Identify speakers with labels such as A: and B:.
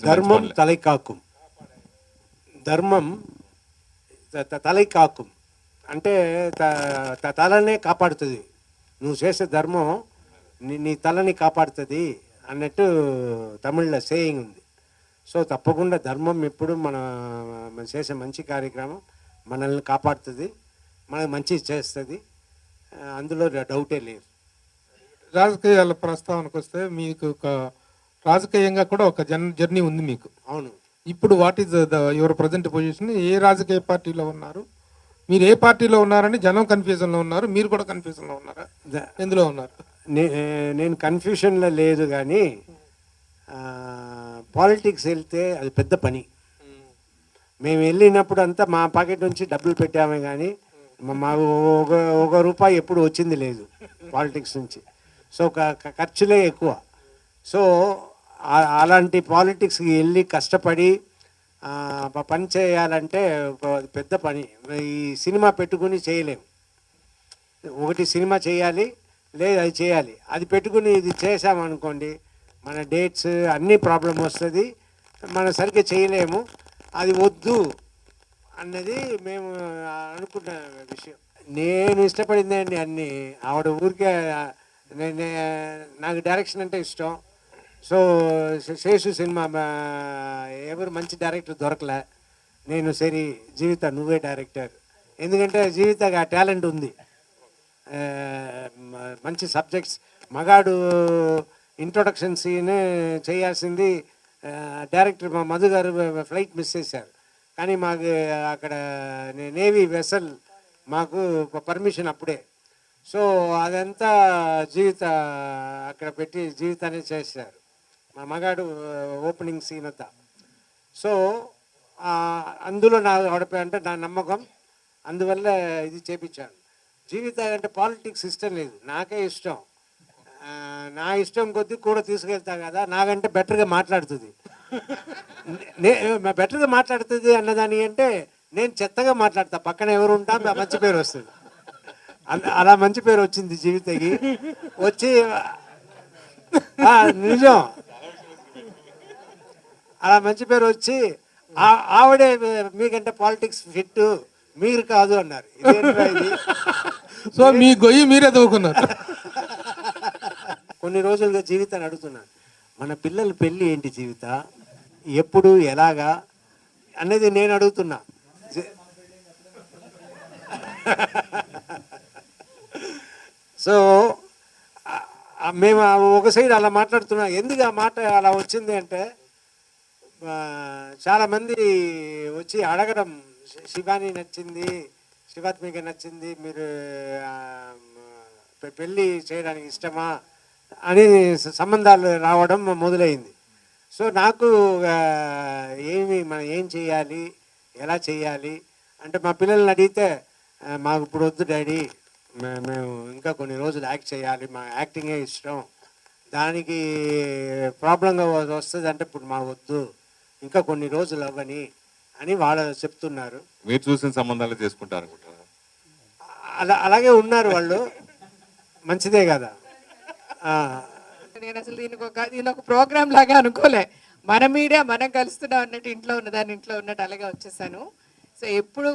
A: ధర్మం తலை కాக்கும், ధర్మం తలై కాக்கும் అంటే తలనే కాపాడుతుంది. నువ్వు చేసే ధర్మం నీ తలని కాపాడుతుంది అన్నట్టు తమిళ్లో సేయింగ్ ఉంది. సో తప్పకుండా ధర్మం ఎప్పుడు మనం చేసే మంచి కార్యక్రమం మనల్ని కాపాడుతుంది, మనకు మంచి చేస్తుంది, అందులో డౌటే లేదు.
B: రాజకీయాల ప్రస్తావనకు వస్తే మీకు ఒక రాజకీయంగా కూడా ఒక జర్నీ ఉంది మీకు.
A: అవును.
B: ఇప్పుడు what is your present position? ఏ రాజకీయ పార్టీలో ఉన్నారు? మీరు ఏ పార్టీలో ఉన్నారని జనం కన్ఫ్యూజన్లో ఉన్నారు, మీరు కూడా కన్ఫ్యూజన్లో ఉన్నారా? ఎందులో ఉన్నారు?
A: నేను కన్ఫ్యూషన్లో లేదు, కానీ పాలిటిక్స్ వెళ్తే అది పెద్ద పని. మేము వెళ్ళినప్పుడు అంతా మా పాకెట్ నుంచి డబ్బులు పెట్టామే, కానీ మాకు ఒక రూపాయి ఎప్పుడు వచ్చింది లేదు పాలిటిక్స్ నుంచి. సో ఖర్చులే ఎక్కువ. సో అలాంటి పాలిటిక్స్కి వెళ్ళి కష్టపడి పని చేయాలంటే పెద్ద పని. ఈ సినిమా పెట్టుకుని చేయలేము. ఒకటి సినిమా చేయాలి, లేదు అది చేయాలి. అది పెట్టుకుని ఇది చేసామనుకోండి, మన డేట్స్ అన్నీ ప్రాబ్లం వస్తుంది, మనం సరిగ్గా చేయలేము. అది వద్దు అన్నది మేము అనుకున్న విషయం. నేను ఇష్టపడిందండి అన్నీ. ఆవిడ ఊరికే నాకు డైరెక్షన్ అంటే ఇష్టం. సో శేషు సినిమా ఎవరు మంచి డైరెక్టర్ దొరకలే. నేను సరే జీవిత నువ్వే డైరెక్టర్, ఎందుకంటే జీవితగా టాలెంట్ ఉంది, మంచి సబ్జెక్ట్స్. మగాడు ఇంట్రొడక్షన్ సీన్ చేయాల్సింది డైరెక్టర్ మా మధు గారు ఫ్లైట్ మిస్ చేశారు, కానీ మాకు అక్కడ నేవీ వెసల్ మాకు పర్మిషన్ అప్పుడే. సో అదంతా జీవిత అక్కడ పెట్టి జీవితాన్ని చేశారు, మా మగాడు ఓపెనింగ్ సీన్ అంతా. సో అందులో నా అంటే నా నమ్మకం, అందువల్ల ఇది చేపించాను. జీవిత అంటే పాలిటిక్స్ ఇష్టం లేదు, నాకే ఇష్టం. నా ఇష్టం కొద్దీ కూడా తీసుకెళ్తా కదా, నాకంటే బెటర్గా మాట్లాడుతుంది. బెటర్గా మాట్లాడుతుంది అన్నదాని అంటే నేను చెత్తగా మాట్లాడతా, పక్కన ఎవరు ఉంటా మంచి పేరు వస్తుంది. అలా మంచి పేరు వచ్చింది జీవితకి. వచ్చి నిజం, అలా మంచి పేరు వచ్చి ఆవిడే మీకంటే పాలిటిక్స్ ఫిట్, మీరు కాదు అన్నారు. ఇది
B: సో మీ గొయ్యి మీరే తవ్వుకున్నారు.
A: కొన్ని రోజులుగా జీవితాన్ని అడుగుతున్నాను, మన పిల్లల పెళ్ళి ఏంటి జీవిత, ఎప్పుడు ఎలాగా అనేది నేను అడుగుతున్నా. సో మేము ఒక సైడ్ అలా మాట్లాడుతున్నాం. ఎందుకు ఆ మాట అలా వచ్చింది అంటే, చాలామంది వచ్చి అడగడం, శివాని నచ్చింది, శివాత్మిక నచ్చింది, మీరు పెళ్ళి చేయడానికి ఇష్టమా అని సంబంధాలు రావడం మొదలైంది. సో నాకు మనం ఏం చేయాలి, ఎలా చేయాలి అంటే, మా పిల్లల్ని అడిగితే మాకు ఇప్పుడు వద్దు డాడీ, మేము ఇంకా కొన్ని రోజులు యాక్ట్ చేయాలి, మా యాక్టింగే ఇష్టం, దానికి ప్రాబ్లంగా వస్తుంది అంటే ఇప్పుడు మా వద్దు, ఇంకా కొన్ని రోజులు అవ్వని అని వాళ్ళు చెప్తున్నారు.
C: మీరు చూసిన సంబంధాలు చేసుకుంటారు
A: అలాగే ఉన్నారు వాళ్ళు, మంచిదే కదా.
D: నేను అసలు దీని ఒక ప్రోగ్రామ్ లాగా అనుకోలే. మన మీడియా మనం కలుస్తున్నాం అన్నట్టు, ఇంట్లో ఉన్నదాన్ని ఇంట్లో ఉన్నట్టు అలాగే వచ్చేసాను. సో ఎప్పుడు